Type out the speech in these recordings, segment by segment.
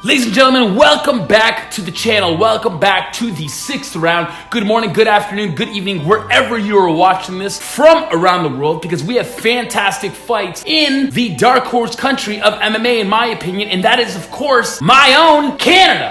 Ladies and gentlemen, welcome back to the channel. Welcome back to the 6th round. Good morning, good afternoon, good evening, wherever you are watching this from around the world, because we have fantastic fights in the dark horse country of MMA, in my opinion, and that is, of course, my own Canada.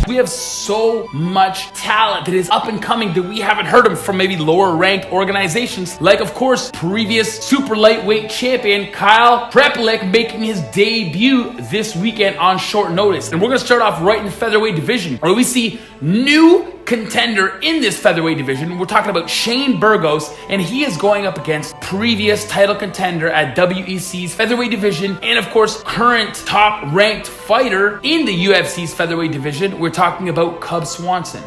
We have so much talent that is up and coming that we haven't heard of from maybe lower ranked organizations, like of course previous super lightweight champion Kyle Prepelic making his debut this weekend on short notice. And we're gonna start off right in the featherweight division, where we see new contender in this featherweight division. We're talking about Shane Burgos, and he is going up against previous title contender at WEC's featherweight division, and of course current top ranked fighter in the UFC's featherweight division. We're talking about Cub Swanson.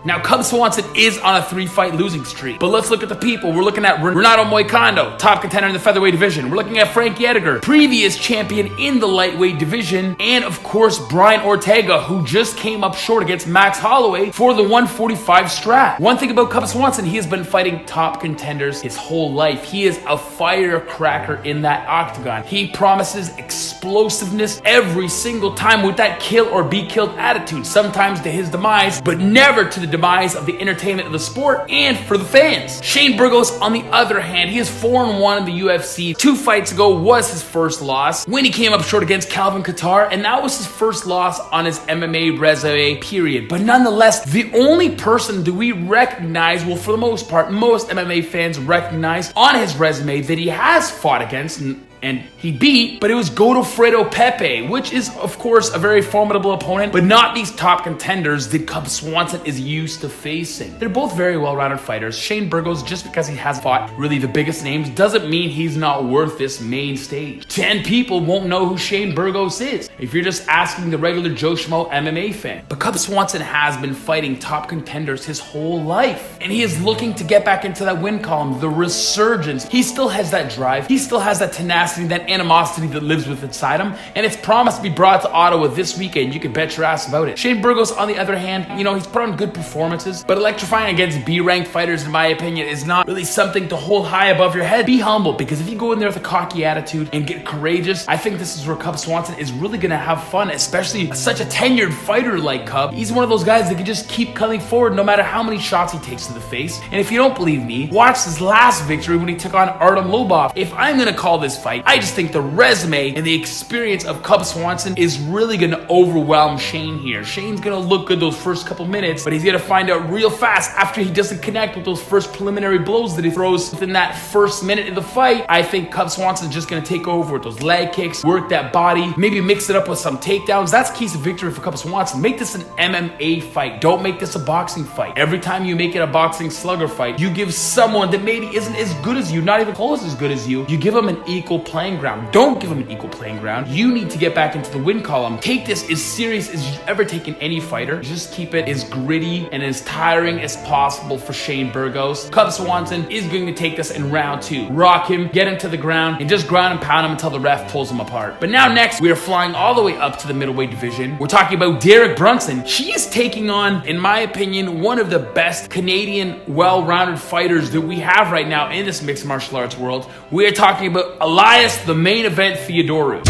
Now, Cub Swanson is on a 3-fight losing streak, but let's look at the people. We're looking at Renato Moicano, top contender in the featherweight division. We're looking at Frankie Edgar, previous champion in the lightweight division, and of course, Brian Ortega, who just came up short against Max Holloway for the 145 strap. One thing about Cub Swanson, he has been fighting top contenders his whole life. He is a firecracker in that octagon. He promises explosiveness every single time with that kill or be killed attitude, sometimes to his demise, but never to the demise of the entertainment of the sport and for the fans. Shane Burgos, on the other hand, he is 4-1 in the UFC. 2 fights ago was his first loss when he came up short against Calvin Kattar, and that was his first loss on his MMA resume, period. But nonetheless, the only person that we recognize, well, for the most part, most MMA fans recognize on his resume that he has fought against and he beat, but it was Godofredo Pepe, which is, of course, a very formidable opponent, but not these top contenders that Cub Swanson is used to facing. They're both very well-rounded fighters. Shane Burgos, just because he has fought really the biggest names, doesn't mean he's not worth this main stage. 10 people won't know who Shane Burgos is if you're just asking the regular Joe Schmo MMA fan. But Cub Swanson has been fighting top contenders his whole life, and he is looking to get back into that win column, the resurgence. He still has that drive. He still has that tenacity, that animosity that lives with inside him, and it's promised to be brought to Ottawa this weekend. You can bet your ass about it. Shane Burgos, on the other hand, you know, he's put on good performances, but electrifying against B-ranked fighters, in my opinion, is not really something to hold high above your head. Be humble, because if you go in there with a cocky attitude and get courageous, I think this is where Cub Swanson is really gonna have fun, especially such a tenured fighter like Cub. He's one of those guys that can just keep coming forward no matter how many shots he takes to the face. And if you don't believe me, watch his last victory when he took on Artem Lobov. If I'm gonna call this fight, I just think the resume and the experience of Cub Swanson is really going to overwhelm Shane here. Shane's going to look good those first couple minutes, but he's going to find out real fast after he doesn't connect with those first preliminary blows that he throws within that first minute of the fight. I think Cub Swanson's just going to take over with those leg kicks, work that body, maybe mix it up with some takedowns. That's keys to victory for Cub Swanson. Make this an MMA fight. Don't make this a boxing fight. Every time you make it a boxing slugger fight, you give someone that maybe isn't as good as you, not even close as good as you give them an equal playing ground. Don't give him an equal playing ground. You need to get back into the win column. Take this as serious as you've ever taken any fighter. Just keep it as gritty and as tiring as possible for Shane Burgos. Cub Swanson is going to take this in round 2. Rock him, get him to the ground, and just ground and pound him until the ref pulls him apart. But now next, we are flying all the way up to the middleweight division. We're talking about Derek Brunson. He is taking on, in my opinion, one of the best Canadian well-rounded fighters that we have right now in this mixed martial arts world. We are talking about Elias, the main event, Teodoro.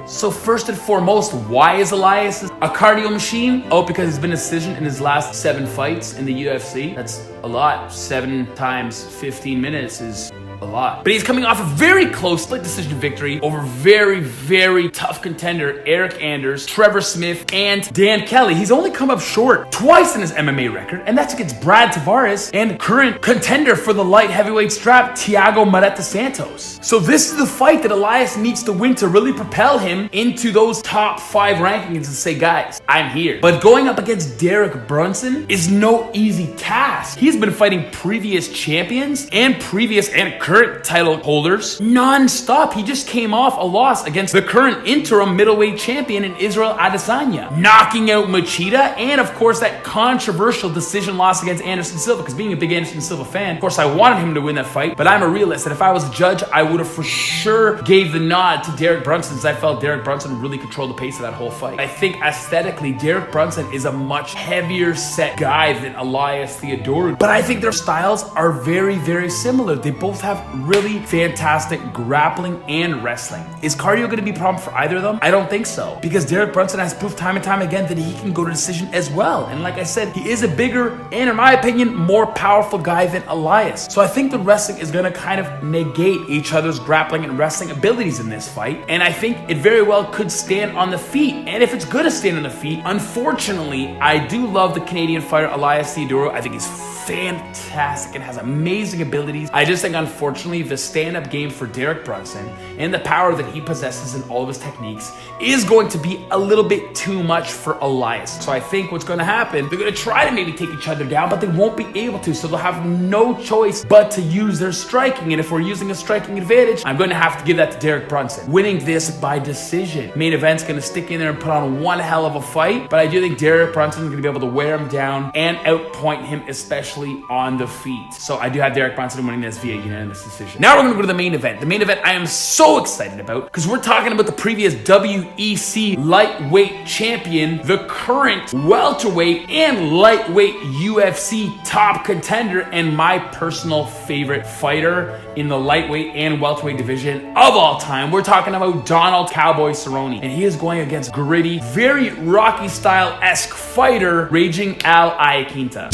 So first and foremost, why is Elias a cardio machine? Oh, because he's been a decision in his last 7 fights in the UFC. That's a lot. 7 times 15 minutes is a lot. But he's coming off a very close split decision victory over very, very tough contender Eric Anders, Trevor Smith, and Dan Kelly. He's only come up short twice in his MMA record, and that's against Brad Tavares and current contender for the light heavyweight strap, Thiago Marreta Santos. So this is the fight that Elias needs to win to really propel him into those top 5 rankings and say, guys, I'm here. But going up against Derek Brunson is no easy task. He's been fighting previous champions and previous and current title holders non-stop. He just came off a loss against the current interim middleweight champion in Israel Adesanya, knocking out Machida, and of course that controversial decision loss against Anderson Silva, because being a big Anderson Silva fan, of course I wanted him to win that fight, but I'm a realist, and if I was a judge, I would have for sure gave the nod to Derek Brunson, since I felt Derek Brunson really controlled the pace of that whole fight. I think aesthetically, Derek Brunson is a much heavier set guy than Elias Theodoro, but I think their styles are very, very similar. They both have really fantastic grappling and wrestling. Is cardio going to be a problem for either of them? I don't think so, because Derek Brunson has proved time and time again that he can go to decision as well. And like I said, he is a bigger and, in my opinion, more powerful guy than Elias. So I think the wrestling is going to kind of negate each other's grappling and wrestling abilities in this fight. And I think it very well could stand on the feet. And if it's going to stand on the feet, unfortunately, I do love the Canadian fighter Elias Theodoro. I think he's fantastic and has amazing abilities. I just think, unfortunately, the stand-up game for Derek Brunson and the power that he possesses in all of his techniques is going to be a little bit too much for Elias. So I think what's going to happen, they're going to try to maybe take each other down, but they won't be able to. So they'll have no choice but to use their striking. And if we're using a striking advantage, I'm going to have to give that to Derek Brunson, winning this by decision. Main event's going to stick in there and put on one hell of a fight, but I do think Derek Brunson is going to be able to wear him down and outpoint him, especially on the feet. So I do have Derek Brunson winning this via unanimous decision. Now we're going to go to the main event. The main event I am so excited about, because we're talking about the previous WEC lightweight champion, the current welterweight and lightweight UFC top contender, and my personal favorite fighter in the lightweight and welterweight division of all time. We're talking about Donald Cowboy Cerrone, and he is going against gritty, very Rocky style-esque fighter, Raging Al Iaquinta.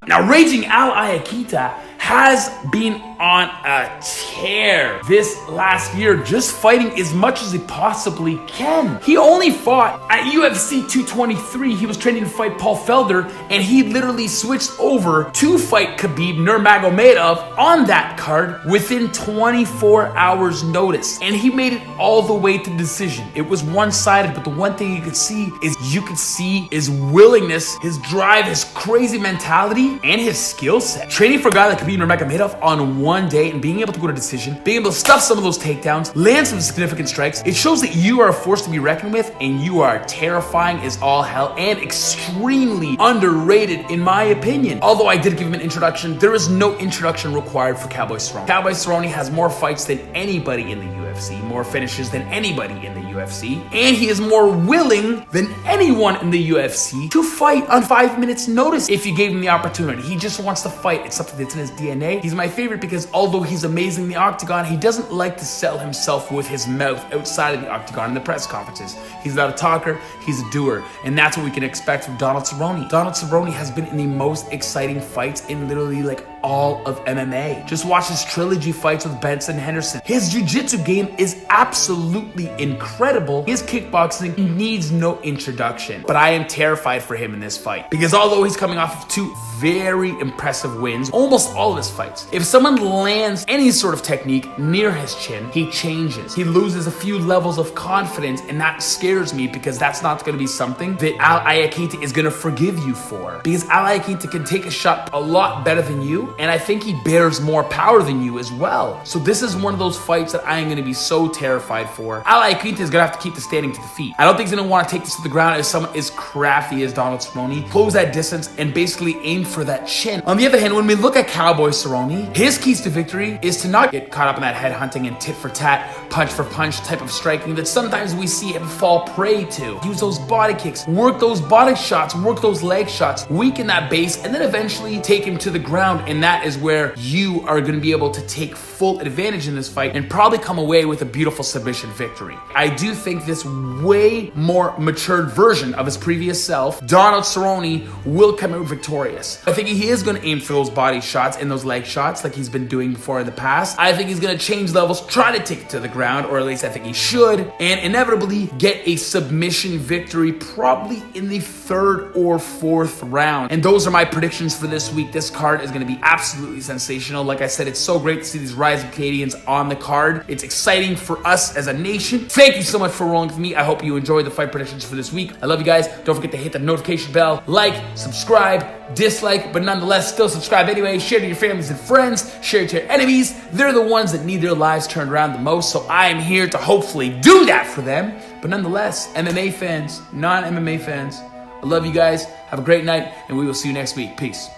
Now, Raging Al Iaquinta has been on a tear this last year, just fighting as much as he possibly can. He only fought at UFC 223. He was training to fight Paul Felder, and he literally switched over to fight Khabib Nurmagomedov on that card within 24 hours notice. And he made it all the way to decision. It was one-sided, but the one thing you could see his willingness, his drive, his crazy mentality, and his skill set. Training for a guy like Khabib Nurmagomedov on one day and being able to go to decision, being able to stuff some of those takedowns, land some significant strikes, it shows that you are a force to be reckoned with, and you are terrifying as all hell and extremely underrated in my opinion. Although I did give him an introduction, there is no introduction required for Cowboy Cerrone. Cowboy Cerrone has more fights than anybody in the UFC, more finishes than anybody in the UFC, and he is more willing than anyone in the UFC to fight on 5 minutes notice if you gave him the opportunity. He just wants to fight. It's something that's in his DNA. He's my favorite because although he's amazing in the octagon, he doesn't like to sell himself with his mouth outside of the octagon in the press conferences. He's not a talker, he's a doer, and that's what we can expect from Donald Cerrone. Donald Cerrone has been in the most exciting fights in literally like all of MMA. Just watch his trilogy fights with Benson Henderson. His jiu-jitsu game is absolutely incredible. His kickboxing needs no introduction, but I am terrified for him in this fight because although he's coming off of two very impressive wins, almost all of his fights, if someone lands any sort of technique near his chin, he changes. He loses a few levels of confidence, and that scares me because that's not going to be something that Al Iaquinta is going to forgive you for, because Al Iaquinta can take a shot a lot better than you, and I think he bears more power than you as well. So this is one of those fights that I am going to be so terrified for. Al Iaquinta is going to have to keep the standing to the feet. I don't think he's going to want to take this to the ground as someone as crafty as Donald Cerrone, close that distance and basically aim for that chin. On the other hand, when we look at Cowboy Cerrone, his keys to victory is to not get caught up in that head hunting and tit for tat, punch for punch type of striking that sometimes we see him fall prey to. Use those body kicks, work those body shots, work those leg shots, weaken that base, and then eventually take him to the ground. And that is where you are going to be able to take full advantage in this fight and probably come away with a beautiful submission victory. I do think this way more matured version of his previous self, Donald Cerrone, will come out victorious. I think he is going to aim for those body shots and those leg shots like he's been doing before in the past. I think he's going to change levels, try to take it to the ground, or at least I think he should, and inevitably get a submission victory probably in the 3rd or 4th round. And those are my predictions for this week. This card is going to be absolutely sensational. Like I said, it's so great to see these rising Canadians on the card. It's exciting for us as a nation. Thank you so much for rolling with me. I hope you enjoyed the fight predictions for this week. I love you guys. Don't forget to hit the notification bell, like, subscribe, dislike, but nonetheless, still subscribe anyway. Share to your families and friends. Share to your enemies. They're the ones that need their lives turned around the most, so I am here to hopefully do that for them. But nonetheless, MMA fans, non-MMA fans, I love you guys. Have a great night, and we will see you next week. Peace.